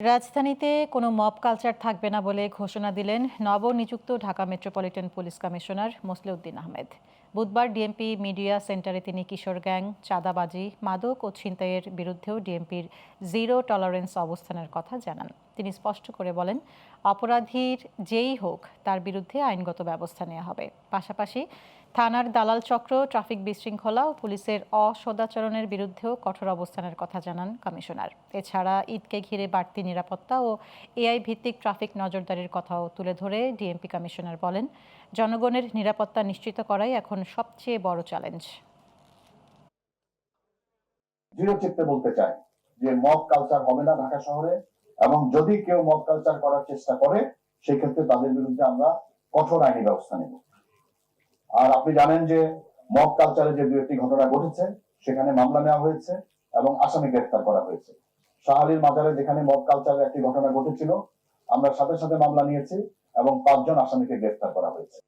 রাজধানীতে কোনো mob culture থাকবে না বলে ঘোষণা দিলেন নবনিযুক্ত Dhaka metropolitan police commissioner Mosleuddin Ahmed. বুধবার ডিএমপি মিডিয়া সেন্টারে তিনি কিশোর গ্যাং, চাঁদাবাজি, মাদক ও ছিনতাইয়ের বিরুদ্ধেও ডিএমপির জিরো টলারেন্স অবস্থানের কথা জানান। তিনি স্পষ্ট করে বলেন, অপরাধীর যেই হোক তার বিরুদ্ধে আইনগত ব্যবস্থা নেওয়া হবে। পাশাপাশি থানার দালাল চক্র, ট্রাফিক বিশৃঙ্খলা ও পুলিশের অসদাচরণের বিরুদ্ধেও কঠোর অবস্থানের কথা জানান কমিশনার। এছাড়া ঈদকে ঘিরে বাড়তি নিরাপত্তা ও এআই ভিত্তিক ট্রাফিক নজরদারির কথাও তুলে ধরে ডিএমপি কমিশনার বলেন, জনগণের নিরাপত্তা নিশ্চিত করাই এখন সবচেয়ে বড় চ্যালেঞ্জ। দৃঢ় চিত্তে বলতে চাই যে মব কালচার হবে না ঢাকা শহরে, এবং যদি কেউ মব কালচার করার চেষ্টা করে সেক্ষেত্রে তাদের বিরুদ্ধে আমরা কঠোর আইনি ব্যবস্থা নেব। আর আপনি জানেন যে মব কালচারে যে 2-1টি ঘটনা ঘটেছে সেখানে মামলা নেওয়া হয়েছে এবং আসামি গ্রেফতার করা হয়েছে। শাহালির মাজারে যেখানে মব কালচারের একটি ঘটনা ঘটেছিল, আমরা সাথে সাথে মামলা নিয়েছি এবং 5 জন আসামিকে গ্রেফতার করা হয়েছে।